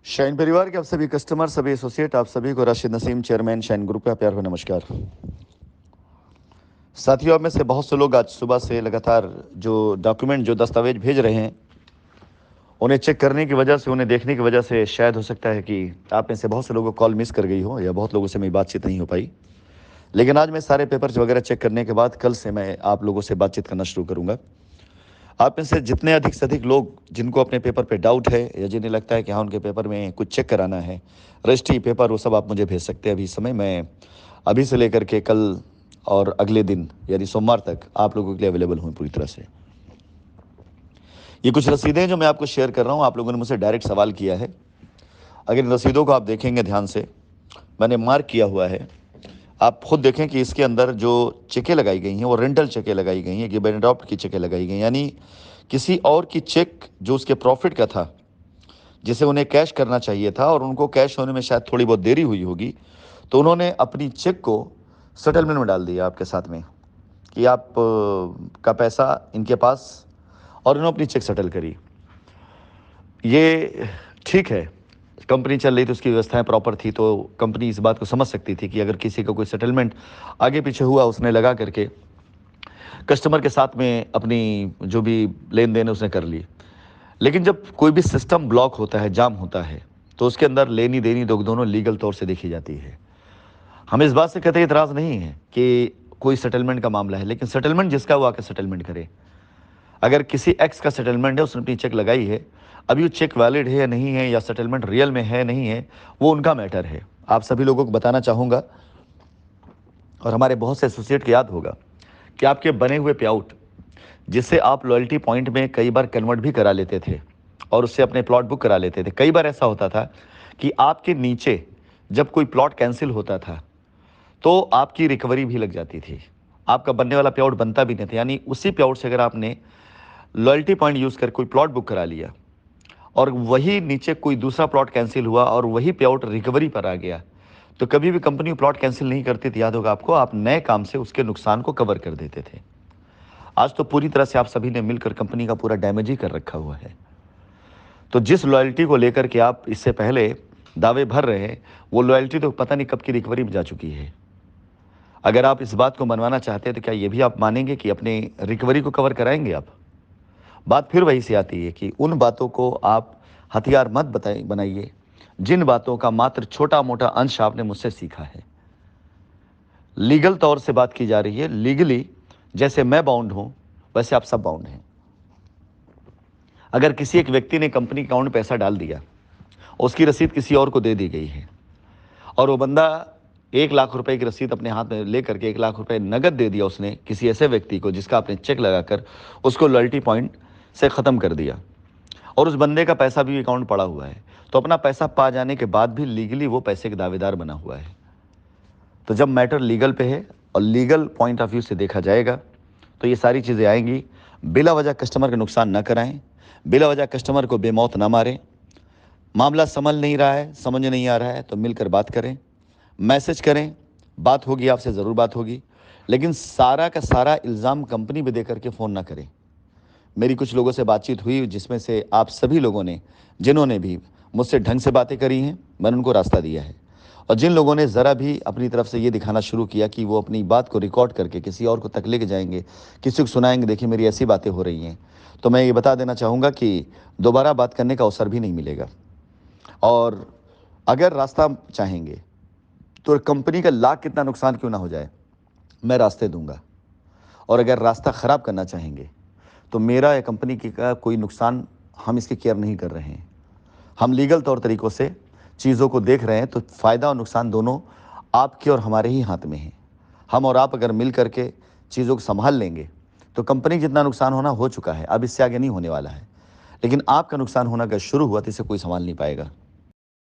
Shine परिवार के आप सभी कस्टमर, सभी एसोसिएट, आप सभी को Rashid Naseem, chairman shine group का प्यार हो नमस्कार। साथियों, आप में से बहुत से लोग आज सुबह से लगातार जो डॉक्यूमेंट, जो दस्तावेज भेज रहे हैं, उन्हें चेक करने की वजह से, उन्हें देखने की वजह से शायद हो सकता है कि आप में से बहुत से लोगों को कॉल मिस कर गई हो या बहुत लोगों से मेरी बातचीत नहीं हो पाई। लेकिन आज मैं सारे पेपर्स वगैरह चेक करने के बाद कल से मैं आप लोगों से बातचीत करना शुरू करूँगा। आप में से जितने अधिक से अधिक लोग जिनको अपने पेपर पे डाउट है या जिन्हें लगता है कि हाँ उनके पेपर में कुछ चेक कराना है, रजिस्ट्री पेपर, वो सब आप मुझे भेज सकते हैं। अभी समय मैं अभी से लेकर के कल और अगले दिन यानी सोमवार तक आप लोगों के लिए अवेलेबल हूँ पूरी तरह से। ये कुछ रसीदें जो मैं आपको शेयर कर रहा हूँ, आप लोगों ने मुझसे डायरेक्ट सवाल किया है। अगर इन रसीदों को आप देखेंगे ध्यान से, मैंने मार्क किया हुआ है। आप खुद देखें कि इसके अंदर जो चेकें लगाई गई हैं वो रेंटल चेकें लगाई गई हैं, गिव एंड अडॉप्ट की चेकें लगाई गई, यानी किसी और की चेक जो उसके प्रॉफिट का था, जिसे उन्हें कैश करना चाहिए था और उनको कैश होने में शायद थोड़ी बहुत देरी हुई होगी, तो उन्होंने अपनी चेक को सेटलमेंट में डाल दिया आपके साथ में कि आप का पैसा इनके पास, और इन्होंने अपनी चेक सेटल करी। ये ठीक है, कंपनी चल रही थी, उसकी व्यवस्थाएं प्रॉपर थी, तो कंपनी इस बात को समझ सकती थी कि अगर किसी का कोई सेटलमेंट आगे पीछे हुआ, उसने लगा करके कस्टमर के साथ में अपनी जो भी लेन देन उसने कर ली। लेकिन जब कोई भी सिस्टम ब्लॉक होता है, जाम होता है, तो उसके अंदर लेनी देनी दोनों लीगल तौर से देखी जाती है। हम इस बात से कहते इतराज़ नहीं है कि कोई सेटलमेंट का मामला है, लेकिन सेटलमेंट जिसका वो आकर सेटलमेंट करे। अगर किसी एक्स का सेटलमेंट है, उसने अपनी चेक लगाई है, अभी वो चेक वैलिड है या नहीं है, या सेटलमेंट रियल में है नहीं है, वो उनका मैटर है। आप सभी लोगों को बताना चाहूँगा, और हमारे बहुत से एसोसिएट को याद होगा कि आपके बने हुए पे आउट, जिससे आप लॉयल्टी पॉइंट में कई बार कन्वर्ट भी करा लेते थे और उससे अपने प्लॉट बुक करा लेते थे। कई बार ऐसा होता था कि आपके नीचे जब कोई प्लॉट कैंसिल होता था तो आपकी रिकवरी भी लग जाती थी, आपका बनने वाला पे आउट बनता भी नहीं था। यानी उसी पे आउट से अगर आपने लॉयल्टी पॉइंट यूज़ कर कोई प्लॉट बुक करा लिया और वही नीचे कोई दूसरा प्लॉट कैंसिल हुआ और वही पे आउट रिकवरी पर आ गया, तो कभी भी कंपनी प्लॉट कैंसिल नहीं करती थी। याद होगा आपको, आप नए काम से उसके नुकसान को कवर कर देते थे। आज तो पूरी तरह से आप सभी ने मिलकर कंपनी का पूरा डैमेज ही कर रखा हुआ है। तो जिस लॉयल्टी को लेकर के आप इससे पहले दावे भर रहे हैं, वो लॉयल्टी तो पता नहीं कब की रिकवरी में जा चुकी है। अगर आप इस बात को मनवाना चाहते हैं तो क्या ये भी आप मानेंगे कि अपनी रिकवरी को कवर कराएंगे आप? बात फिर वही से आती है कि उन बातों को आप हथियार मत बनाइए जिन बातों का मात्र छोटा मोटा अंश आपने मुझसे सीखा है। लीगल तौर से बात की जा रही है, लीगली जैसे मैं बाउंड हूं वैसे आप सब बाउंड हैं। अगर किसी एक व्यक्ति ने कंपनी अकाउंट में पैसा डाल दिया, उसकी रसीद किसी और को दे दी गई है और वो बंदा 1 लाख रुपए की रसीद अपने हाथ में लेकर के 1 लाख रुपए नगद दे दिया उसने किसी ऐसे व्यक्ति को जिसका आपने चेक लगाकर उसको लॉयल्टी पॉइंट से ख़त्म कर दिया, और उस बंदे का पैसा भी अकाउंट पड़ा हुआ है, तो अपना पैसा पा जाने के बाद भी लीगली वो पैसे के दावेदार बना हुआ है। तो जब मैटर लीगल पे है और लीगल पॉइंट ऑफ व्यू से देखा जाएगा, तो ये सारी चीज़ें आएंगी। बिला वजह कस्टमर का नुकसान न कराएं, बिला वजह कस्टमर को बेमौत ना मारें। मामला समझ नहीं रहा है, समझ नहीं आ रहा है, तो मिलकर बात करें, मैसेज करें, बात होगी, आपसे ज़रूर बात होगी। लेकिन सारा का सारा इल्ज़ाम कंपनी पे दे करके फ़ोन ना करें। मेरी कुछ लोगों से बातचीत हुई, जिसमें से आप सभी लोगों ने, जिन्होंने भी मुझसे ढंग से बातें करी हैं, मैंने उनको रास्ता दिया है। और जिन लोगों ने ज़रा भी अपनी तरफ से ये दिखाना शुरू किया कि वो अपनी बात को रिकॉर्ड करके किसी और को तक लेके जाएंगे, किसी को सुनाएंगे, देखिए मेरी ऐसी बातें हो रही हैं, तो मैं ये बता देना चाहूँगा कि दोबारा बात करने का अवसर भी नहीं मिलेगा। और अगर रास्ता चाहेंगे तो कंपनी का लाख कितना नुकसान क्यों ना हो जाए, मैं रास्ते दूंगा। और अगर रास्ता ख़राब करना चाहेंगे तो मेरा या कंपनी की का कोई नुकसान, हम इसकी केयर नहीं कर रहे हैं। हम लीगल तौर तरीक़ों से चीज़ों को देख रहे हैं, तो फ़ायदा और नुकसान दोनों आपके और हमारे ही हाथ में है। हम और आप अगर मिल करके चीज़ों को संभाल लेंगे तो कंपनी जितना नुकसान होना हो चुका है, अब इससे आगे नहीं होने वाला है। लेकिन आपका नुकसान होना अगर शुरू हुआ तो इसे कोई संभाल नहीं पाएगा।